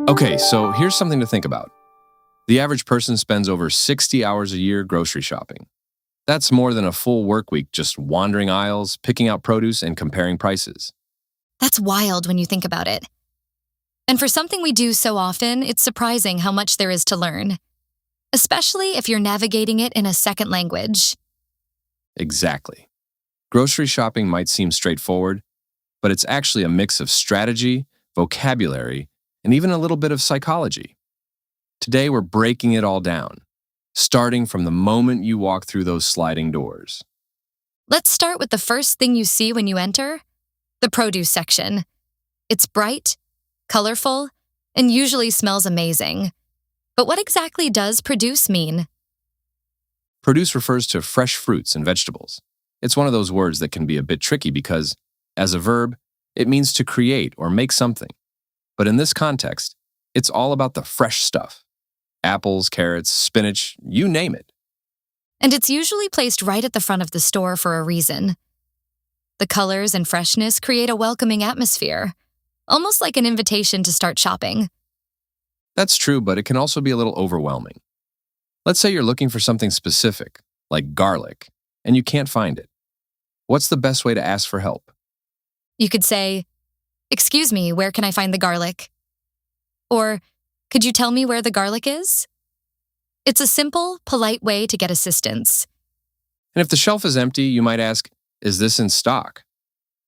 Okay, so here's something to think about. The average person spends over 60 hours a year grocery shopping. That's more than a full work week just wandering aisles, picking out produce, and comparing prices. That's wild when you think about it. And for something we do so often, it's surprising how much there is to learn, especially if you're navigating it in a second language. Exactly. Grocery shopping might seem straightforward, but it's actually a mix of strategy, vocabulary, and even a little bit of psychology. Today, we're breaking it all down, starting from the moment you walk through those sliding doors. Let's start with the first thing you see when you enter, the produce section. It's bright, colorful, and usually smells amazing. But what exactly does produce mean? Produce refers to fresh fruits and vegetables. It's one of those words that can be a bit tricky because, as a verb, it means to create or make something. But in this context, it's all about the fresh stuff. Apples, carrots, spinach, you name it. And it's usually placed right at the front of the store for a reason. The colors and freshness create a welcoming atmosphere, almost like an invitation to start shopping. That's true, but it can also be a little overwhelming. Let's say you're looking for something specific, like garlic, and you can't find it. What's the best way to ask for help? You could say, "Excuse me, where can I find the garlic?" Or, "Could you tell me where the garlic is?" It's a simple, polite way to get assistance. And if the shelf is empty, you might ask, "Is this in stock?"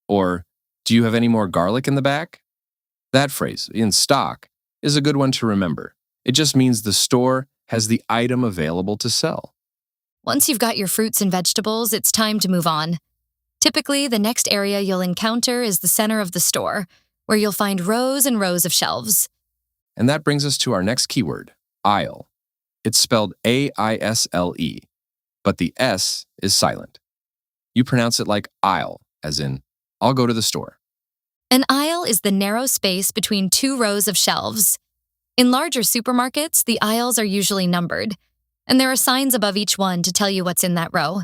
Or, "Do you have any more garlic in the back?" That phrase, "in stock," is a good one to remember. It just means the store has the item available to sell. Once you've got your fruits and vegetables, it's time to move on. Typically, the next area you'll encounter is the center of the store, where you'll find rows and rows of shelves. And that brings us to our next keyword, aisle. It's spelled A-I-S-L-E, but the S is silent. You pronounce it like aisle, as in, I'll go to the store. An aisle is the narrow space between two rows of shelves. In larger supermarkets, the aisles are usually numbered, and there are signs above each one to tell you what's in that row.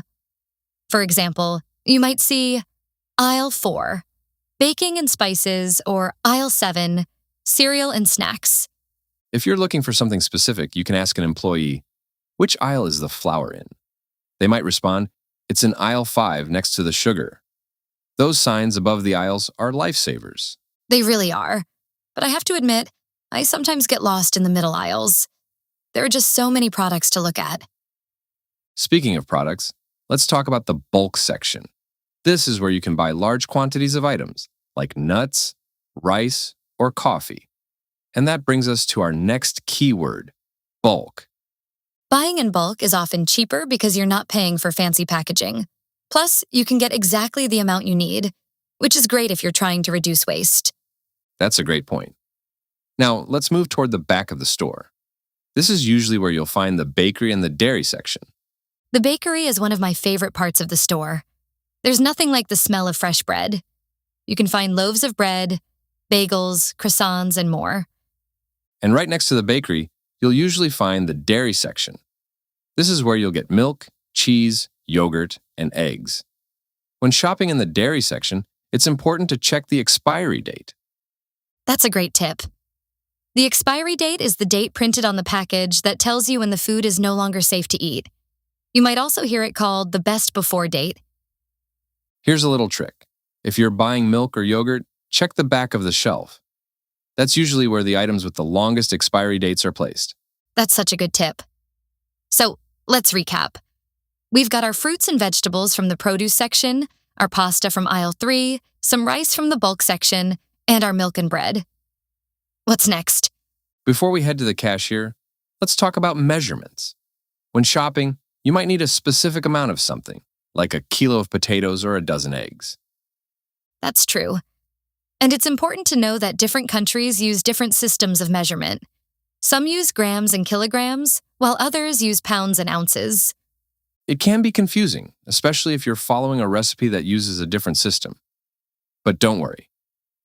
For example, you might see Aisle 4, baking and spices, or Aisle 7, cereal and snacks. If you're looking for something specific, you can ask an employee, which aisle is the flour in? They might respond, it's in aisle 5 next to the sugar. Those signs above the aisles are lifesavers. They really are. But I have to admit, I sometimes get lost in the middle aisles. There are just so many products to look at. Speaking of products, let's talk about the bulk section. This is where you can buy large quantities of items, like nuts, rice, or coffee. And that brings us to our next keyword, bulk. Buying in bulk is often cheaper because you're not paying for fancy packaging. Plus, you can get exactly the amount you need, which is great if you're trying to reduce waste. That's a great point. Now, let's move toward the back of the store. This is usually where you'll find the bakery and the dairy section. The bakery is one of my favorite parts of the store. There's nothing like the smell of fresh bread. You can find loaves of bread, bagels, croissants, and more. And right next to the bakery, you'll usually find the dairy section. This is where you'll get milk, cheese, yogurt, and eggs. When shopping in the dairy section, it's important to check the expiry date. That's a great tip. The expiry date is the date printed on the package that tells you when the food is no longer safe to eat. You might also hear it called the best before date. Here's a little trick. If you're buying milk or yogurt, check the back of the shelf. That's usually where the items with the longest expiry dates are placed. That's such a good tip. So, let's recap. We've got our fruits and vegetables from the produce section, our pasta from aisle 3, some rice from the bulk section, and our milk and bread. What's next? Before we head to the cashier, let's talk about measurements. When shopping, you might need a specific amount of something, like a kilo of potatoes or a dozen eggs. That's true. And it's important to know that different countries use different systems of measurement. Some use grams and kilograms, while others use pounds and ounces. It can be confusing, especially if you're following a recipe that uses a different system. But don't worry.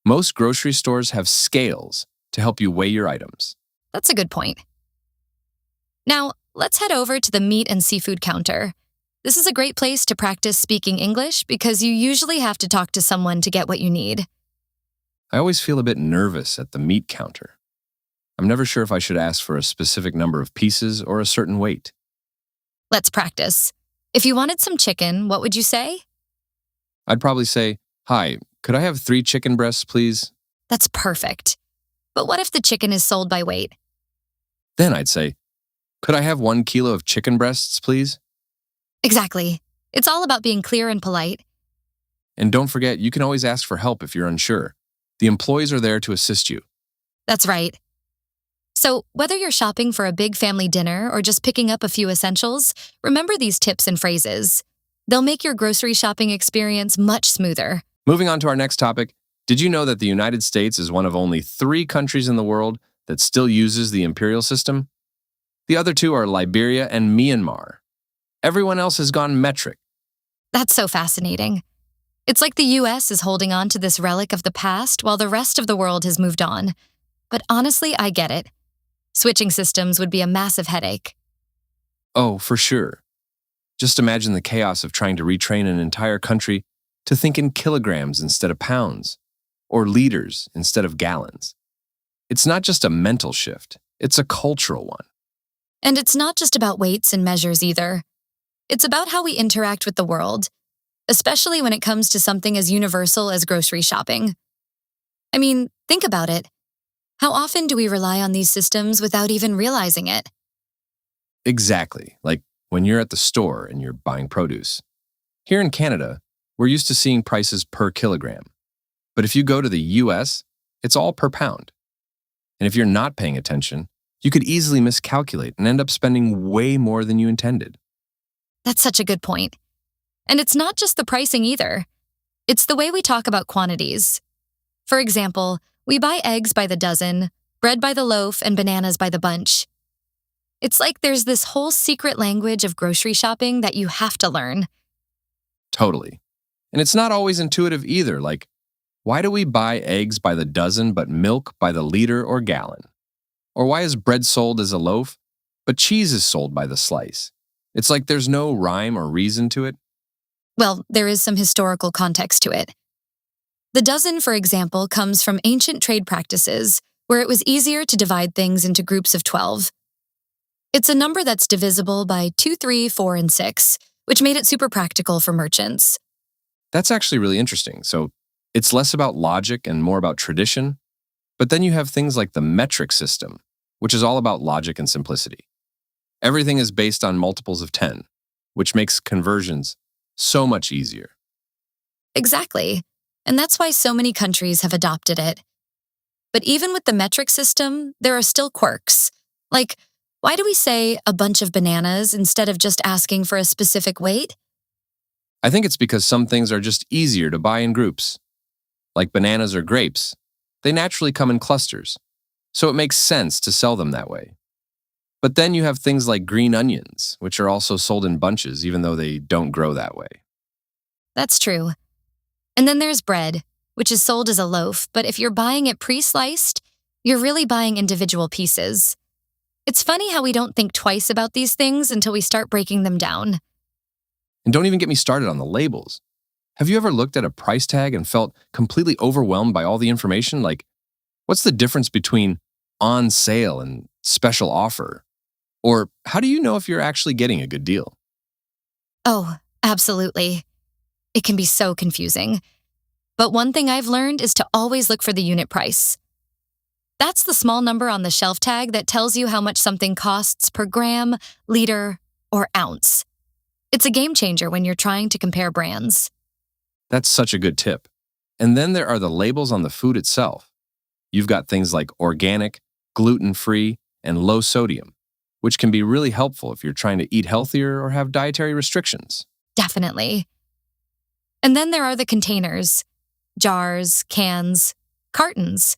Most grocery stores have scales to help you weigh your items. That's a good point. Now, let's head over to the meat and seafood counter. This is a great place to practice speaking English because you usually have to talk to someone to get what you need. I always feel a bit nervous at the meat counter. I'm never sure if I should ask for a specific number of pieces or a certain weight. Let's practice. If you wanted some chicken, what would you say? I'd probably say, "Hi, could I have 3 chicken breasts, please?" That's perfect. But what if the chicken is sold by weight? Then I'd say, "Could I have 1 kilo of chicken breasts, please?" Exactly. It's all about being clear and polite. And don't forget, you can always ask for help if you're unsure. The employees are there to assist you. That's right. So, whether you're shopping for a big family dinner or just picking up a few essentials, remember these tips and phrases. They'll make your grocery shopping experience much smoother. Moving on to our next topic, did you know that the United States is one of only 3 countries in the world that still uses the imperial system? The other 2 are Liberia and Myanmar. Everyone else has gone metric. That's so fascinating. It's like the US is holding on to this relic of the past while the rest of the world has moved on. But honestly, I get it. Switching systems would be a massive headache. Oh, for sure. Just imagine the chaos of trying to retrain an entire country to think in kilograms instead of pounds, or liters instead of gallons. It's not just a mental shift, it's a cultural one. And it's not just about weights and measures either. It's about how we interact with the world, especially when it comes to something as universal as grocery shopping. I mean, think about it. How often do we rely on these systems without even realizing it? Exactly, like when you're at the store and you're buying produce. Here in Canada, we're used to seeing prices per kilogram. But if you go to the US, it's all per pound. And if you're not paying attention, you could easily miscalculate and end up spending way more than you intended. That's such a good point. And it's not just the pricing either. It's the way we talk about quantities. For example, we buy eggs by the dozen, bread by the loaf, and bananas by the bunch. It's like there's this whole secret language of grocery shopping that you have to learn. Totally. And it's not always intuitive either, like, why do we buy eggs by the dozen but milk by the liter or gallon? Or why is bread sold as a loaf, but cheese is sold by the slice? It's like there's no rhyme or reason to it. Well, there is some historical context to it. The dozen, for example, comes from ancient trade practices where it was easier to divide things into groups of 12. It's a number that's divisible by 2, 3, 4, and 6, which made it super practical for merchants. That's actually really interesting. So it's less about logic and more about tradition. But then you have things like the metric system, which is all about logic and simplicity. Everything is based on multiples of 10, which makes conversions so much easier. Exactly. And that's why so many countries have adopted it. But even with the metric system, there are still quirks. Like, why do we say a bunch of bananas instead of just asking for a specific weight? I think it's because some things are just easier to buy in groups. Like bananas or grapes, they naturally come in clusters, so it makes sense to sell them that way. But then you have things like green onions, which are also sold in bunches even though they don't grow that way. That's true. And then there's bread, which is sold as a loaf, but if you're buying it pre-sliced, you're really buying individual pieces. It's funny how we don't think twice about these things until we start breaking them down. And don't even get me started on the labels. Have you ever looked at a price tag and felt completely overwhelmed by all the information? Like, what's the difference between on sale and special offer? Or how do you know if you're actually getting a good deal? Oh, absolutely. It can be so confusing. But one thing I've learned is to always look for the unit price. That's the small number on the shelf tag that tells you how much something costs per gram, liter, or ounce. It's a game changer when you're trying to compare brands. That's such a good tip. And then there are the labels on the food itself. You've got things like organic, gluten-free, and low sodium, which can be really helpful if you're trying to eat healthier or have dietary restrictions. Definitely. And then there are the containers, jars, cans, cartons.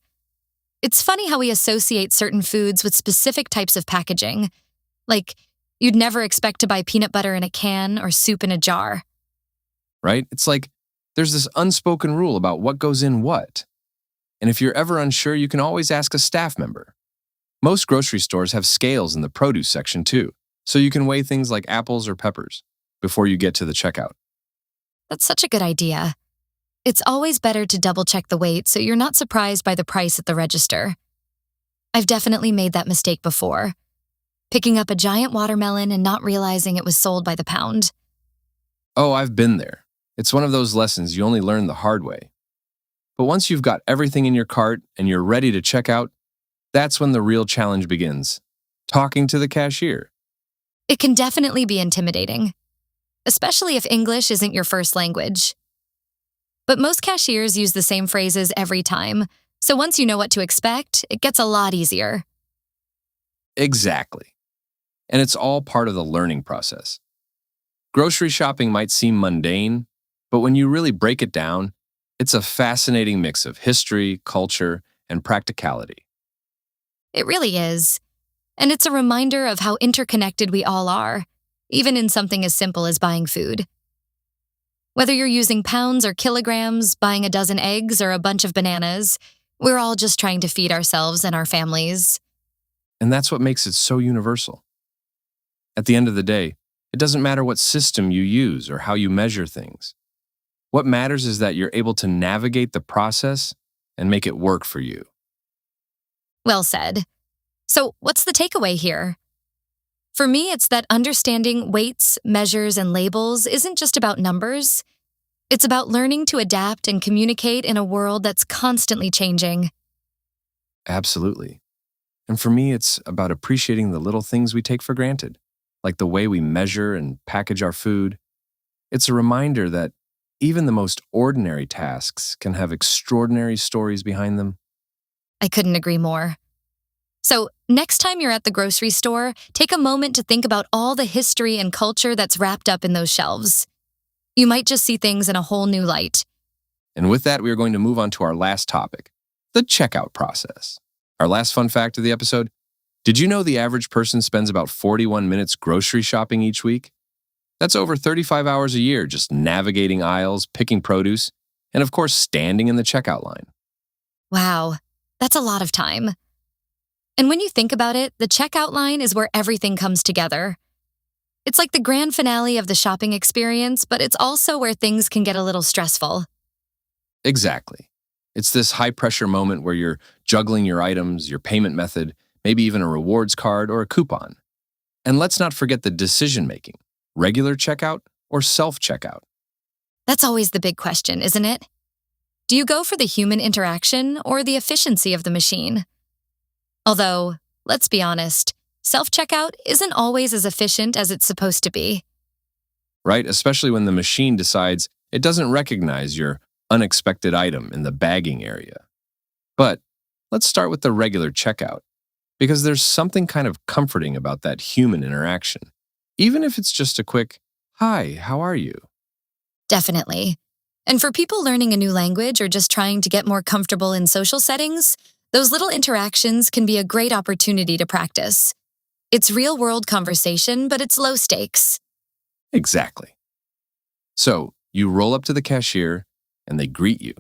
It's funny how we associate certain foods with specific types of packaging. Like, you'd never expect to buy peanut butter in a can or soup in a jar. Right? It's like there's this unspoken rule about what goes in what. And if you're ever unsure, you can always ask a staff member. Most grocery stores have scales in the produce section too, so you can weigh things like apples or peppers before you get to the checkout. That's such a good idea. It's always better to double-check the weight so you're not surprised by the price at the register. I've definitely made that mistake before, picking up a giant watermelon and not realizing it was sold by the pound. Oh, I've been there. It's one of those lessons you only learn the hard way. But once you've got everything in your cart and you're ready to check out, that's when the real challenge begins. Talking to the cashier. It can definitely be intimidating, especially if English isn't your first language. But most cashiers use the same phrases every time, so once you know what to expect, it gets a lot easier. Exactly. And it's all part of the learning process. Grocery shopping might seem mundane, but when you really break it down, it's a fascinating mix of history, culture, and practicality. It really is. And it's a reminder of how interconnected we all are, even in something as simple as buying food. Whether you're using pounds or kilograms, buying a dozen eggs or a bunch of bananas, we're all just trying to feed ourselves and our families. And that's what makes it so universal. At the end of the day, it doesn't matter what system you use or how you measure things. What matters is that you're able to navigate the process and make it work for you. Well said. So, what's the takeaway here? For me, it's that understanding weights, measures, and labels isn't just about numbers. It's about learning to adapt and communicate in a world that's constantly changing. Absolutely. And for me, it's about appreciating the little things we take for granted, like the way we measure and package our food. It's a reminder that even the most ordinary tasks can have extraordinary stories behind them. I couldn't agree more. So, next time you're at the grocery store, take a moment to think about all the history and culture that's wrapped up in those shelves. You might just see things in a whole new light. And with that, we are going to move on to our last topic, the checkout process. Our last fun fact of the episode: did you know the average person spends about 41 minutes grocery shopping each week? That's over 35 hours a year just navigating aisles, picking produce, and of course, standing in the checkout line. Wow, that's a lot of time. And when you think about it, the checkout line is where everything comes together. It's like the grand finale of the shopping experience, but it's also where things can get a little stressful. Exactly. It's this high pressure moment where you're juggling your items, your payment method, maybe even a rewards card or a coupon. And let's not forget the decision making: regular checkout or self checkout. That's always the big question, isn't it? Do you go for the human interaction or the efficiency of the machine? Although, let's be honest, self-checkout isn't always as efficient as it's supposed to be. Right? Especially when the machine decides it doesn't recognize your unexpected item in the bagging area. But let's start with the regular checkout, because there's something kind of comforting about that human interaction, even if it's just a quick, "Hi, how are you?" Definitely. And for people learning a new language or just trying to get more comfortable in social settings, those little interactions can be a great opportunity to practice. It's real-world conversation, but it's low stakes. Exactly. So you roll up to the cashier and they greet you.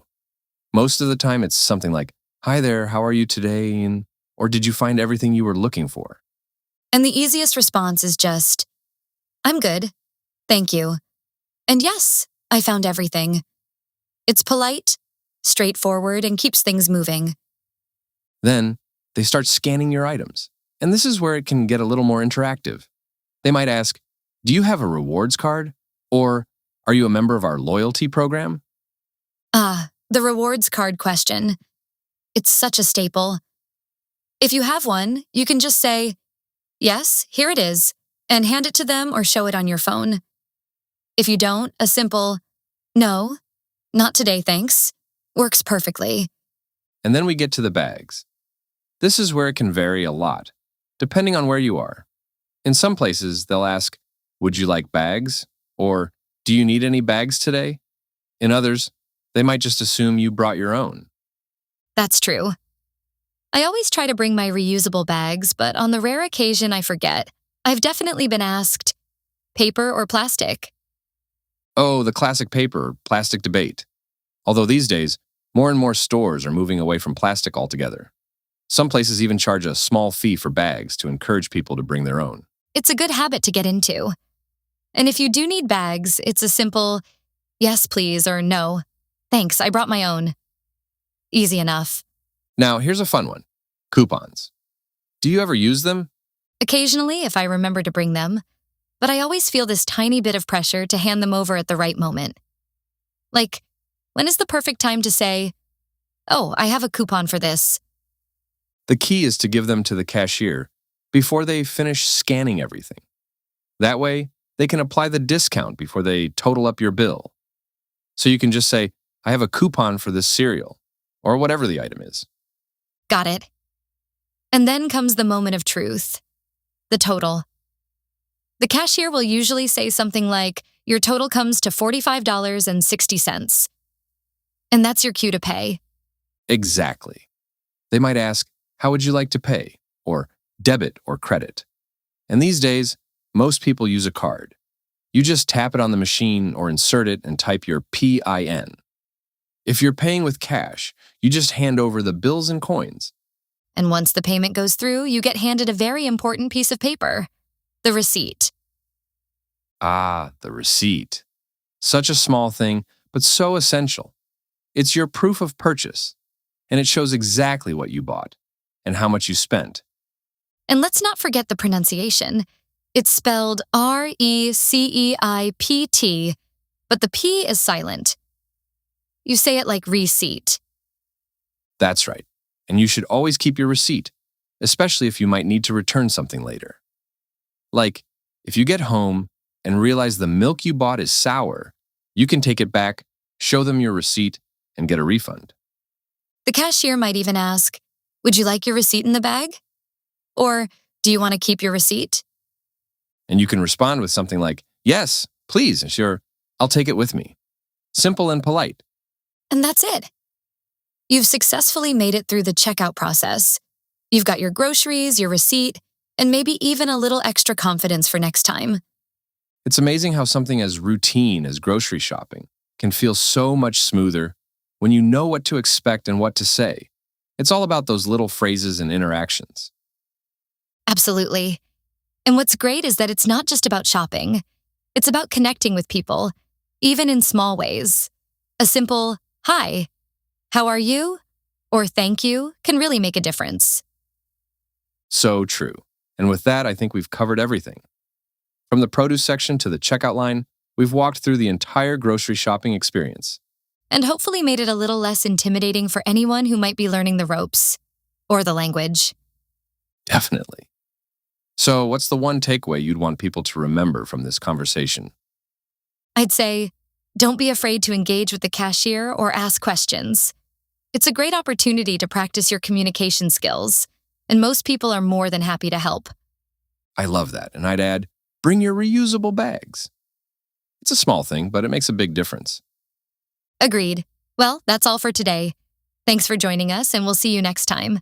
Most of the time, it's something like, "Hi there, how are you today?" Or "Did you find everything you were looking for?" And the easiest response is just, "I'm good. Thank you. And yes, I found everything." It's polite, straightforward, and keeps things moving. Then they start scanning your items. And this is where it can get a little more interactive. They might ask, "Do you have a rewards card?" Or "Are you a member of our loyalty program?" The rewards card question. It's such a staple. If you have one, you can just say, "Yes, here it is," and hand it to them or show it on your phone. If you don't, a simple, "No, not today, thanks," works perfectly. And then we get to the bags. This is where it can vary a lot, depending on where you are. In some places, they'll ask, "Would you like bags?" Or "Do you need any bags today?" In others, they might just assume you brought your own. That's true. I always try to bring my reusable bags, but on the rare occasion I forget, I've definitely been asked, paper or plastic? Oh, the classic paper plastic debate. Although these days, more and more stores are moving away from plastic altogether. Some places even charge a small fee for bags to encourage people to bring their own. It's a good habit to get into. And if you do need bags, it's a simple, "Yes, please," or "No, thanks, I brought my own." Easy enough. Now, here's a fun one: coupons. Do you ever use them? Occasionally, if I remember to bring them, but I always feel this tiny bit of pressure to hand them over at the right moment. Like, when is the perfect time to say, "Oh, I have a coupon for this"? The key is to give them to the cashier before they finish scanning everything. That way, they can apply the discount before they total up your bill. So you can just say, "I have a coupon for this cereal," or whatever the item is. Got it. And then comes the moment of truth, the total. The cashier will usually say something like, "Your total comes to $45.60. And that's your cue to pay. Exactly. They might ask, "How would you like to pay?" or "debit or credit." And these days, most people use a card. You just tap it on the machine or insert it and type your PIN. If you're paying with cash, you just hand over the bills and coins. And once the payment goes through, you get handed a very important piece of paper, the receipt. Ah, the receipt. Such a small thing, but so essential. It's your proof of purchase, and it shows exactly what you bought and how much you spent. And let's not forget the pronunciation. It's spelled RECEIPT, but the P is silent. You say it like receipt. That's right. And you should always keep your receipt, especially if you might need to return something later. Like, if you get home and realize the milk you bought is sour, you can take it back, show them your receipt, and get a refund. The cashier might even ask, "Would you like your receipt in the bag?" Or, "Do you want to keep your receipt?" And you can respond with something like, "Yes, please, sure, I'll take it with me." Simple and polite. And that's it. You've successfully made it through the checkout process. You've got your groceries, your receipt, and maybe even a little extra confidence for next time. It's amazing how something as routine as grocery shopping can feel so much smoother when you know what to expect and what to say. It's all about those little phrases and interactions. Absolutely. And what's great is that it's not just about shopping. It's about connecting with people, even in small ways. A simple, "Hi, how are you?" or "Thank you" can really make a difference. So true. And with that, I think we've covered everything. From the produce section to the checkout line, we've walked through the entire grocery shopping experience. And hopefully made it a little less intimidating for anyone who might be learning the ropes or the language. Definitely. So, what's the one takeaway you'd want people to remember from this conversation? I'd say, don't be afraid to engage with the cashier or ask questions. It's a great opportunity to practice your communication skills, and most people are more than happy to help. I love that. And I'd add, bring your reusable bags. It's a small thing, but it makes a big difference. Agreed. Well, that's all for today. Thanks for joining us, and we'll see you next time.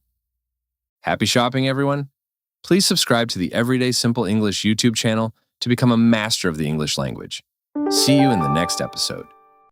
Happy shopping, everyone. Please subscribe to the Everyday Simple English YouTube channel to become a master of the English language. See you in the next episode.